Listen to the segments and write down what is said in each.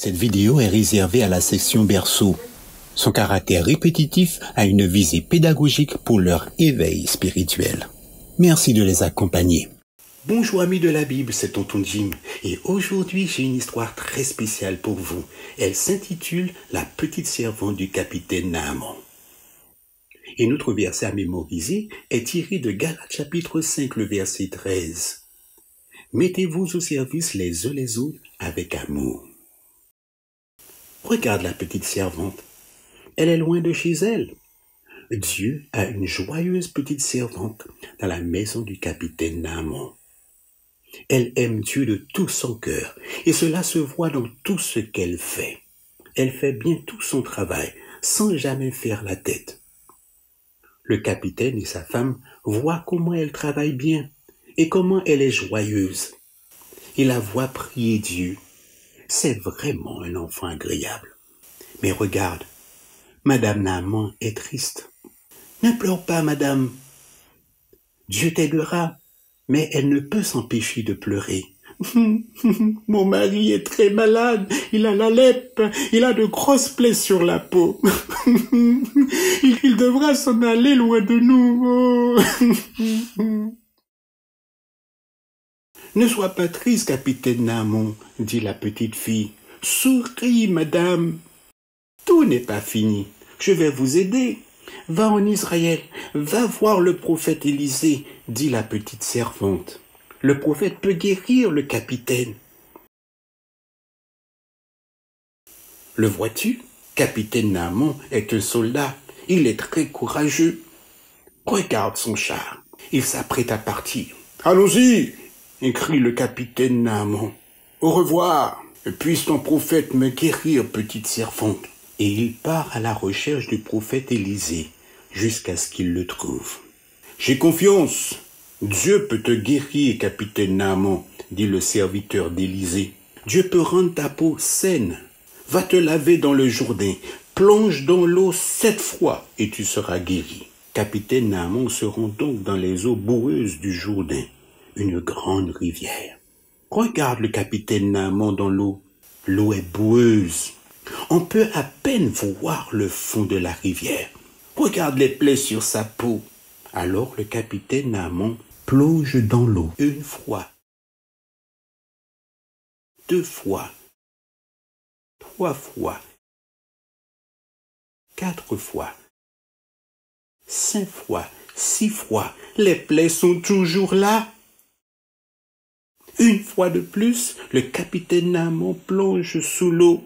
Cette vidéo est réservée à la section berceau. Son caractère répétitif a une visée pédagogique pour leur éveil spirituel. Merci de les accompagner. Bonjour amis de la Bible, c'est Tonton Jim et aujourd'hui j'ai une histoire très spéciale pour vous. Elle s'intitule « La petite servante du capitaine Naaman ». Et notre verset à mémoriser est tiré de Galates chapitre 5, le verset 13. Mettez-vous au service les uns les autres avec amour. Regarde la petite servante. Elle est loin de chez elle. Dieu a une joyeuse petite servante dans la maison du capitaine Naaman. Elle aime Dieu de tout son cœur et cela se voit dans tout ce qu'elle fait. Elle fait bien tout son travail sans jamais faire la tête. Le capitaine et sa femme voient comment elle travaille bien et comment elle est joyeuse. Il la voit prier Dieu. C'est vraiment un enfant agréable. Mais regarde, Madame Naaman est triste. Ne pleure pas, madame. Dieu t'aidera, mais elle ne peut s'empêcher de pleurer. Mon mari est très malade, il a la lèpre, il a de grosses plaies sur la peau. Il devra s'en aller loin de nous. Ne sois pas triste, capitaine Naaman, dit la petite fille. Souris, madame. Tout n'est pas fini. Je vais vous aider. Va en Israël, va voir le prophète Élisée, dit la petite servante. Le prophète peut guérir le capitaine. Le vois-tu? Capitaine Naaman est un soldat. Il est très courageux. Regarde son char. Il s'apprête à partir. Allons-y, crie le capitaine Naaman. Au revoir. Puisse ton prophète me guérir, petite servante. Et il part à la recherche du prophète Élisée jusqu'à ce qu'il le trouve. J'ai confiance. Dieu peut te guérir, capitaine Naaman, dit le serviteur d'Élisée. Dieu peut rendre ta peau saine. Va te laver dans le Jourdain. Plonge dans l'eau 7 fois et tu seras guéri. Capitaine Naaman se rend donc dans les eaux boueuses du Jourdain, une grande rivière. Regarde le capitaine Naaman dans l'eau. L'eau est boueuse. On peut à peine voir le fond de la rivière. Regarde les plaies sur sa peau. Alors le capitaine Naaman plonge dans l'eau 1 fois, 2 fois, 3 fois, 4 fois, 5 fois, 6 fois. Les plaies sont toujours là. 1 fois de plus, le capitaine Naaman plonge sous l'eau.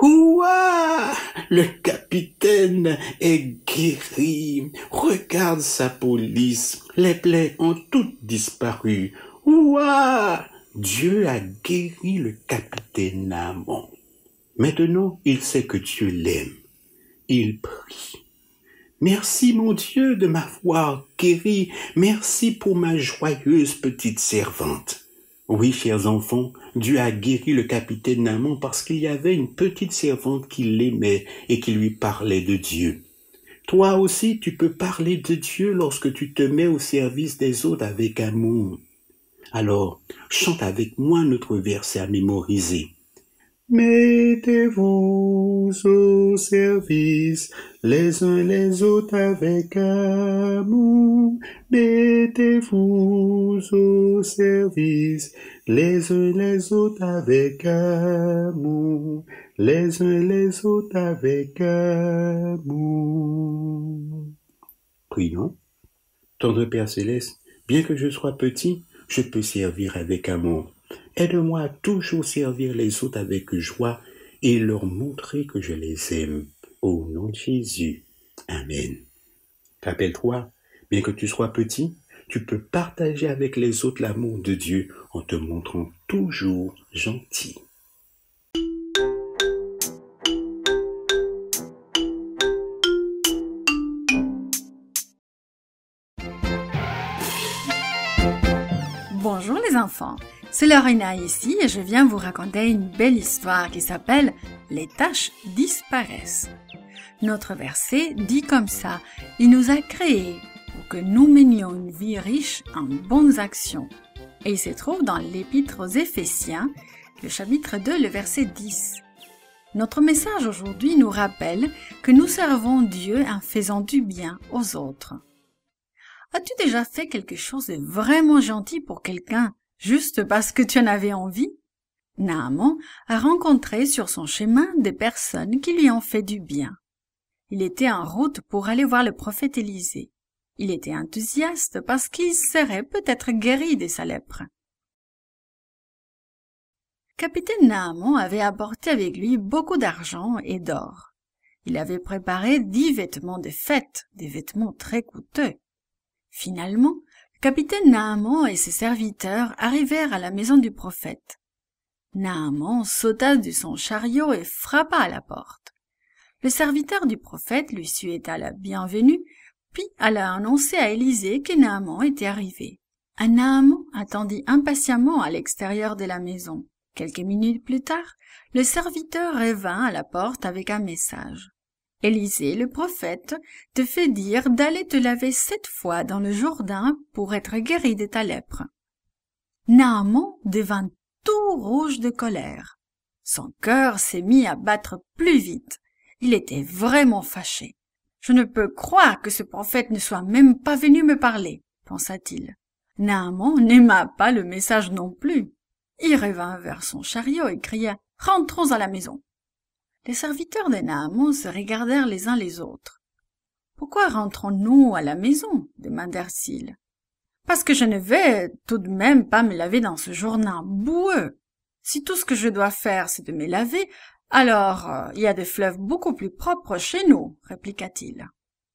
Ouah! Le capitaine est guéri. Regarde sa peau lisse. Les plaies ont toutes disparu. Ouah! Dieu a guéri le capitaine Naaman. Maintenant, il sait que Dieu l'aime. Il prie. Merci mon Dieu de m'avoir guéri. Merci pour ma joyeuse petite servante. Oui, chers enfants, Dieu a guéri le capitaine Naaman parce qu'il y avait une petite servante qui l'aimait et qui lui parlait de Dieu. Toi aussi, tu peux parler de Dieu lorsque tu te mets au service des autres avec amour. Alors, chante avec moi notre verset à mémoriser. Mettez-vous au service les uns les autres avec amour. Mettez-vous au service les uns les autres avec amour. Les uns les autres avec amour. Prions. Tendre Père Céleste, bien que je sois petit, je peux servir avec amour. Aide-moi à toujours servir les autres avec joie et leur montrer que je les aime. Au nom de Jésus. Amen. Rappelle-toi, bien que tu sois petit, tu peux partager avec les autres l'amour de Dieu en te montrant toujours gentil. Bonjour les enfants, c'est Lorena ici et je viens vous raconter une belle histoire qui s'appelle « Les taches disparaissent ». Notre verset dit comme ça, « Il nous a créés pour que nous menions une vie riche en bonnes actions ». Et il se trouve dans l'Épître aux Éphésiens, le chapitre 2, le verset 10. Notre message aujourd'hui nous rappelle que nous servons Dieu en faisant du bien aux autres. As-tu déjà fait quelque chose de vraiment gentil pour quelqu'un juste parce que tu en avais envie? Naaman a rencontré sur son chemin des personnes qui lui ont fait du bien. Il était en route pour aller voir le prophète Élisée. Il était enthousiaste parce qu'il serait peut-être guéri de sa lèpre. Capitaine Naaman avait apporté avec lui beaucoup d'argent et d'or. Il avait préparé 10 vêtements de fête, des vêtements très coûteux. Finalement, le capitaine Naaman et ses serviteurs arrivèrent à la maison du prophète. Naaman sauta de son chariot et frappa à la porte. Le serviteur du prophète lui souhaita la bienvenue, puis alla annoncer à Élisée que Naaman était arrivé. Naaman attendit impatiemment à l'extérieur de la maison. Quelques minutes plus tard, le serviteur revint à la porte avec un message. « Élisée, le prophète, te fait dire d'aller te laver 7 fois dans le Jourdain pour être guéri de ta lèpre. » Naaman devint tout rouge de colère. Son cœur s'est mis à battre plus vite. Il était vraiment fâché. « Je ne peux croire que ce prophète ne soit même pas venu me parler, » pensa-t-il. Naaman n'aima pas le message non plus. Il revint vers son chariot et cria « Rentrons à la maison !» Les serviteurs de Naaman se regardèrent les uns les autres. « Pourquoi rentrons-nous à la maison ?» demandèrent-ils. « Parce que je ne vais tout de même pas me laver dans ce Jourdain boueux. Si tout ce que je dois faire, c'est de me laver, alors il y a des fleuves beaucoup plus propres chez nous, » répliqua-t-il.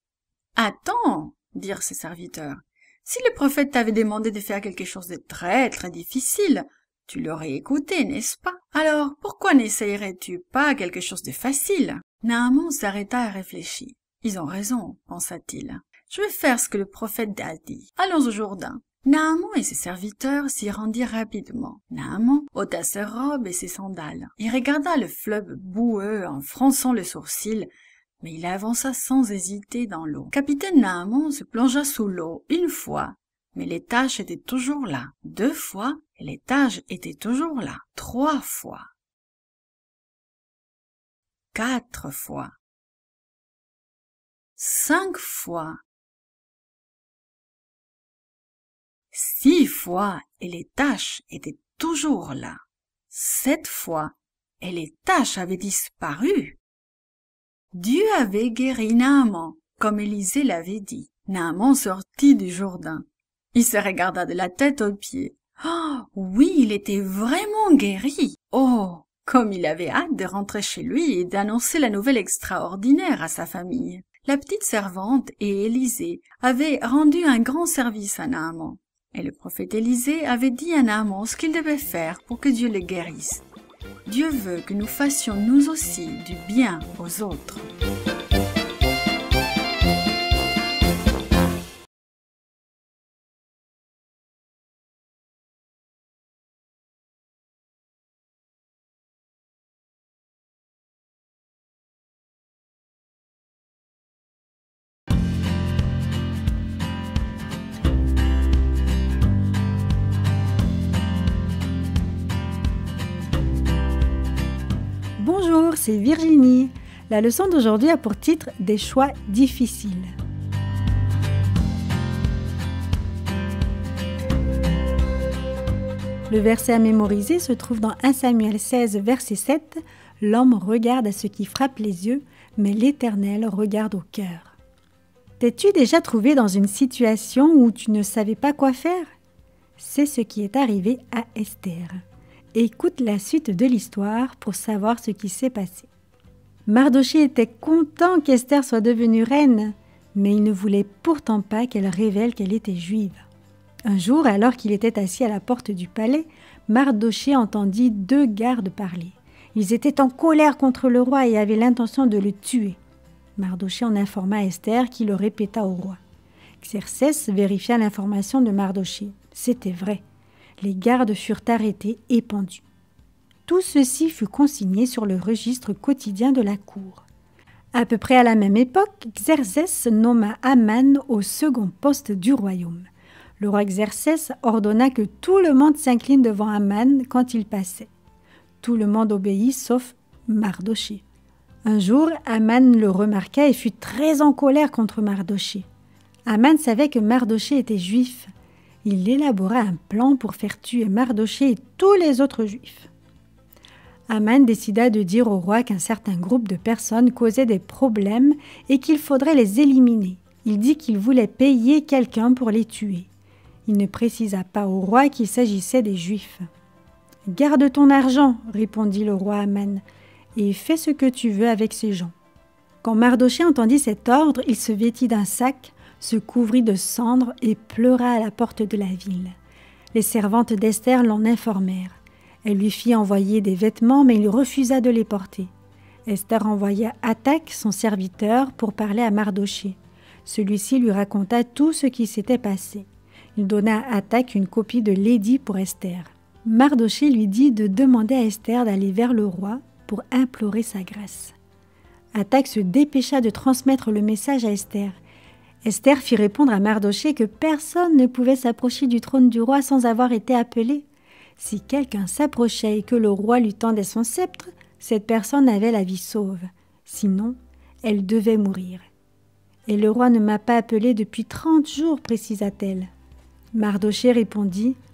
« Attends, » dirent ses serviteurs, « si le prophète t'avait demandé de faire quelque chose de très très difficile, tu l'aurais écouté, n'est-ce pas? Alors pourquoi n'essayerais-tu pas quelque chose de facile? » Naaman s'arrêta et réfléchit. « Ils ont raison, pensa-t-il. Je vais faire ce que le prophète a dit. Allons au Jourdain. » Naaman et ses serviteurs s'y rendirent rapidement. Naaman ôta ses robes et ses sandales. Il regarda le fleuve boueux en fronçant le sourcil, mais il avança sans hésiter dans l'eau. Capitaine Naaman se plongea sous l'eau 1 fois, mais les taches étaient toujours là. 2 fois, et les taches étaient toujours là. 3 fois. 4 fois. 5 fois. 6 fois, et les taches étaient toujours là. 7 fois, et les taches avaient disparu. Dieu avait guéri Naaman, comme Élisée l'avait dit. Naaman sortit du Jourdain. Il se regarda de la tête aux pieds. Oh, oui, il était vraiment guéri. Oh, comme il avait hâte de rentrer chez lui et d'annoncer la nouvelle extraordinaire à sa famille. La petite servante et Élisée avaient rendu un grand service à Naaman. Et le prophète Élisée avait dit à Naaman ce qu'il devait faire pour que Dieu le guérisse. Dieu veut que nous fassions nous aussi du bien aux autres. Bonjour, c'est Virginie. La leçon d'aujourd'hui a pour titre « Des choix difficiles ». Le verset à mémoriser se trouve dans 1 Samuel 16, verset 7. « L'homme regarde à ce qui frappe les yeux, mais l'Éternel regarde au cœur. » T'es-tu déjà trouvé dans une situation où tu ne savais pas quoi faire? C'est ce qui est arrivé à Esther. Écoute la suite de l'histoire pour savoir ce qui s'est passé. Mardochée était content qu'Esther soit devenue reine, mais il ne voulait pourtant pas qu'elle révèle qu'elle était juive. Un jour, alors qu'il était assis à la porte du palais, Mardochée entendit 2 gardes parler. Ils étaient en colère contre le roi et avaient l'intention de le tuer. Mardochée en informa Esther qui le répéta au roi. Xerxès vérifia l'information de Mardochée. C'était vrai. Les gardes furent arrêtés et pendus. Tout ceci fut consigné sur le registre quotidien de la cour. À peu près à la même époque, Xerxès nomma Aman au second poste du royaume. Le roi Xerxès ordonna que tout le monde s'incline devant Aman quand il passait. Tout le monde obéit sauf Mardochée. Un jour, Aman le remarqua et fut très en colère contre Mardochée. Aman savait que Mardochée était juif. Il élabora un plan pour faire tuer Mardochée et tous les autres juifs. Aman décida de dire au roi qu'un certain groupe de personnes causait des problèmes et qu'il faudrait les éliminer. Il dit qu'il voulait payer quelqu'un pour les tuer. Il ne précisa pas au roi qu'il s'agissait des Juifs. « Garde ton argent, répondit le roi Aman, et fais ce que tu veux avec ces gens. » Quand Mardochée entendit cet ordre, il se vêtit d'un sac, se couvrit de cendres et pleura à la porte de la ville. Les servantes d'Esther l'en informèrent. Elle lui fit envoyer des vêtements, mais il refusa de les porter. Esther envoya Hathach, son serviteur, pour parler à Mardochée. Celui-ci lui raconta tout ce qui s'était passé. Il donna à Hathach une copie de l'édit pour Esther. Mardochée lui dit de demander à Esther d'aller vers le roi pour implorer sa grâce. Hathach se dépêcha de transmettre le message à Esther. Esther fit répondre à Mardochée que personne ne pouvait s'approcher du trône du roi sans avoir été appelé. Si quelqu'un s'approchait et que le roi lui tendait son sceptre, cette personne avait la vie sauve. Sinon, elle devait mourir. « Et le roi ne m'a pas appelé depuis 30 jours, précisa-t-elle. Mardochée répondit «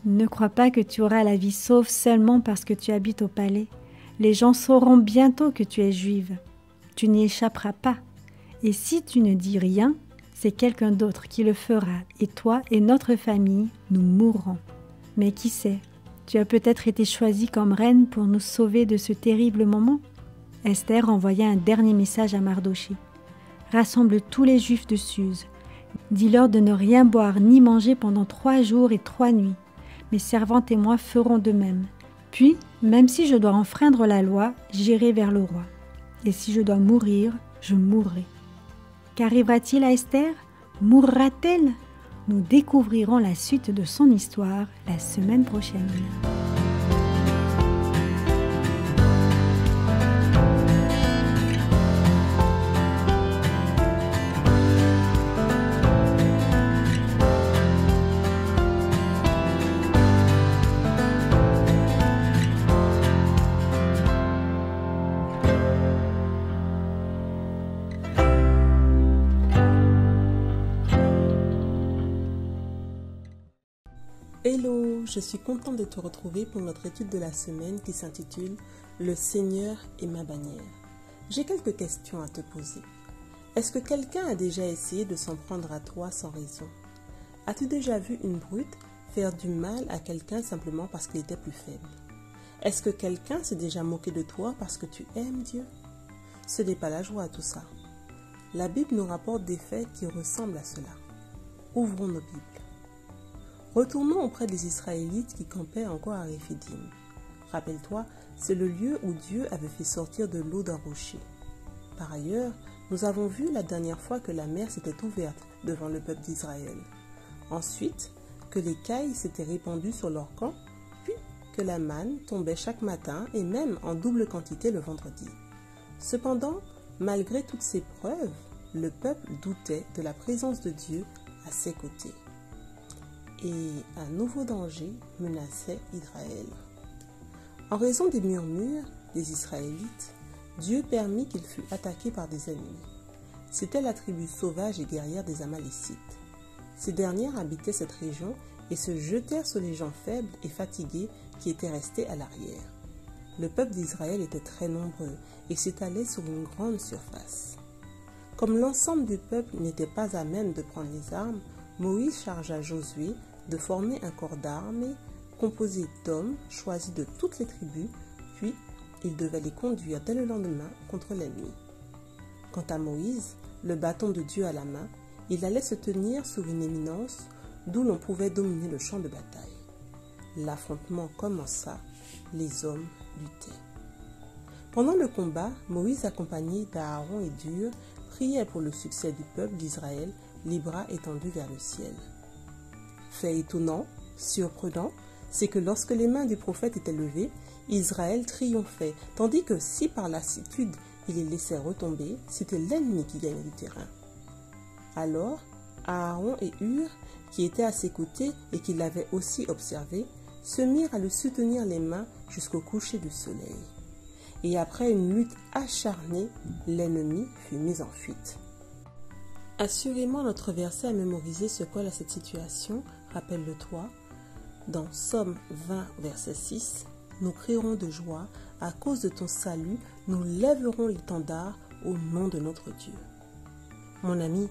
Ne crois pas que tu auras la vie sauve seulement parce que tu habites au palais. Les gens sauront bientôt que tu es juive. Tu n'y échapperas pas. Et si tu ne dis rien, c'est quelqu'un d'autre qui le fera, et toi et notre famille, nous mourrons. Mais qui sait, tu as peut-être été choisie comme reine pour nous sauver de ce terrible moment. » Esther envoya un dernier message à Mardochée. « Rassemble tous les Juifs de Suse. Dis-leur de ne rien boire ni manger pendant 3 jours et 3 nuits. Mes servantes et moi ferons de même. Puis, même si je dois enfreindre la loi, j'irai vers le roi. Et si je dois mourir, je mourrai. » Qu'arrivera-t-il à Esther? Mourra-t-elle? Nous découvrirons la suite de son histoire la semaine prochaine. Hello, je suis contente de te retrouver pour notre étude de la semaine qui s'intitule « Le Seigneur est ma bannière ». J'ai quelques questions à te poser. Est-ce que quelqu'un a déjà essayé de s'en prendre à toi sans raison? As-tu déjà vu une brute faire du mal à quelqu'un simplement parce qu'il était plus faible? Est-ce que quelqu'un s'est déjà moqué de toi parce que tu aimes Dieu? Ce n'est pas la joie tout ça. La Bible nous rapporte des faits qui ressemblent à cela. Ouvrons nos Bibles. Retournons auprès des Israélites qui campaient encore à Réphidim. Rappelle-toi, c'est le lieu où Dieu avait fait sortir de l'eau d'un rocher. Par ailleurs, nous avons vu la dernière fois que la mer s'était ouverte devant le peuple d'Israël. Ensuite, que les cailles s'étaient répandues sur leur camp, puis que la manne tombait chaque matin et même en double quantité le vendredi. Cependant, malgré toutes ces preuves, le peuple doutait de la présence de Dieu à ses côtés. Et un nouveau danger menaçait Israël. En raison des murmures des Israélites, Dieu permit qu'il fût attaqué par des ennemis. C'était la tribu sauvage et guerrière des Amalécites. Ces dernières habitaient cette région et se jetèrent sur les gens faibles et fatigués qui étaient restés à l'arrière. Le peuple d'Israël était très nombreux et s'étalait sur une grande surface. Comme l'ensemble du peuple n'était pas à même de prendre les armes, Moïse chargea Josué de former un corps d'armée composé d'hommes choisis de toutes les tribus, puis il devait les conduire dès le lendemain contre l'ennemi. Quant à Moïse, le bâton de Dieu à la main, il allait se tenir sur une éminence d'où l'on pouvait dominer le champ de bataille. L'affrontement commença, les hommes luttaient. Pendant le combat, Moïse, accompagné d'Aaron et d'Hur, priait pour le succès du peuple d'Israël, les bras étendus vers le ciel. Fait étonnant, surprenant, c'est que lorsque les mains du prophète étaient levées, Israël triomphait, tandis que si par lassitude il les laissait retomber, c'était l'ennemi qui gagnait du terrain. Alors, Aaron et Hur, qui étaient à ses côtés et qui l'avaient aussi observé, se mirent à le soutenir les mains jusqu'au coucher du soleil. Et après une lutte acharnée, l'ennemi fut mis en fuite. Assurément, notre verset à mémoriser se colle à cette situation, rappelle-le-toi. Dans Psaume 20, verset 6, « Nous crierons de joie, à cause de ton salut, nous lèverons l'étendard au nom de notre Dieu. » Mon ami,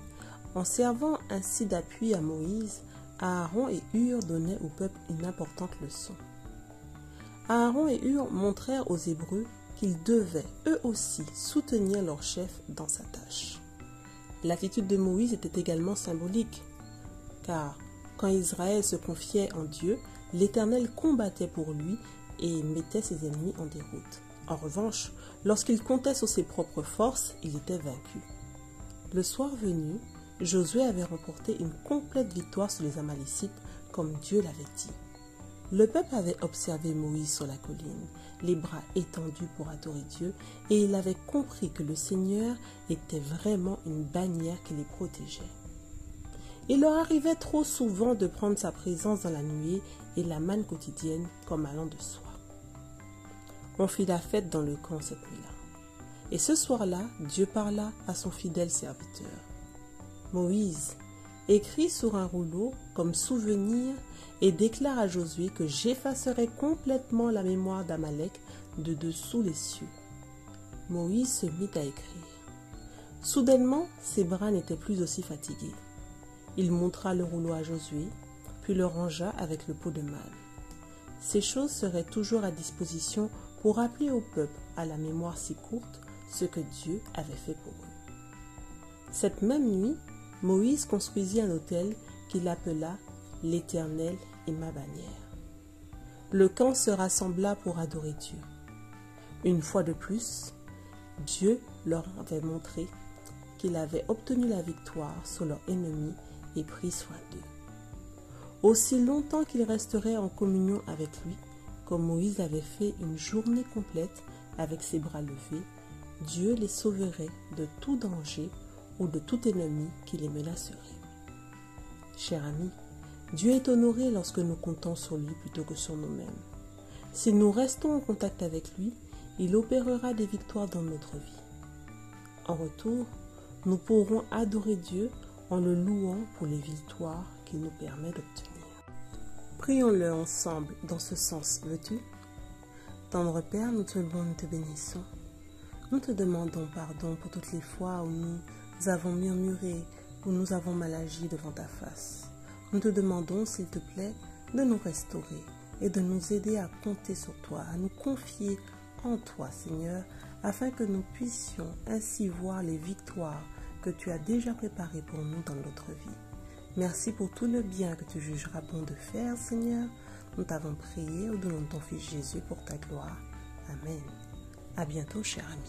en servant ainsi d'appui à Moïse, Aaron et Hur donnaient au peuple une importante leçon. Aaron et Hur montrèrent aux Hébreux qu'ils devaient eux aussi soutenir leur chef dans sa tâche. L'attitude de Moïse était également symbolique, car quand Israël se confiait en Dieu, l'Éternel combattait pour lui et mettait ses ennemis en déroute. En revanche, lorsqu'il comptait sur ses propres forces, il était vaincu. Le soir venu, Josué avait remporté une complète victoire sur les Amalécites, comme Dieu l'avait dit. Le peuple avait observé Moïse sur la colline, les bras étendus pour adorer Dieu, et il avait compris que le Seigneur était vraiment une bannière qui les protégeait. Il leur arrivait trop souvent de prendre sa présence dans la nuée et la manne quotidienne comme allant de soi. On fit la fête dans le camp cette nuit-là. Et ce soir-là, Dieu parla à son fidèle serviteur. « Moïse, écris sur un rouleau comme souvenir et déclare à Josué que j'effacerai complètement la mémoire d'Amalek de dessous les cieux. » Moïse se mit à écrire. Soudainement, ses bras n'étaient plus aussi fatigués. Il montra le rouleau à Josué, puis le rangea avec le pot de manne. Ces choses seraient toujours à disposition pour rappeler au peuple, à la mémoire si courte, ce que Dieu avait fait pour eux. Cette même nuit, Moïse construisit un autel qu'il appela « L'Éternel est ma bannière ». Le camp se rassembla pour adorer Dieu. Une fois de plus, Dieu leur avait montré qu'il avait obtenu la victoire sur leurs ennemis et pris soin d'eux. Aussi longtemps qu'ils resteraient en communion avec lui, comme Moïse avait fait une journée complète avec ses bras levés, Dieu les sauverait de tout danger ou de tout ennemi qui les menacerait. Cher ami, Dieu est honoré lorsque nous comptons sur lui plutôt que sur nous-mêmes. Si nous restons en contact avec lui, il opérera des victoires dans notre vie. En retour, nous pourrons adorer Dieu en le louant pour les victoires qu'il nous permet d'obtenir. Prions-le ensemble dans ce sens, veux-tu? Tendre Père, nous te louons, nous te bénissons. Nous te demandons pardon pour toutes les fois où nous avons murmuré, où nous avons mal agi devant ta face. Nous te demandons, s'il te plaît, de nous restaurer et de nous aider à compter sur toi, à nous confier en toi, Seigneur, afin que nous puissions ainsi voir les victoires que tu as déjà préparées pour nous dans notre vie. Merci pour tout le bien que tu jugeras bon de faire, Seigneur. Nous t'avons prié au nom de ton Fils Jésus pour ta gloire. Amen. À bientôt, cher ami.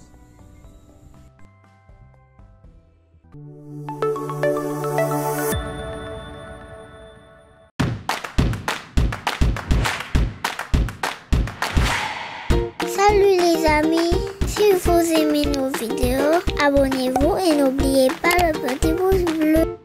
Salut les amis, si vous aimez nos vidéos, abonnez-vous et n'oubliez pas le petit pouce bleu.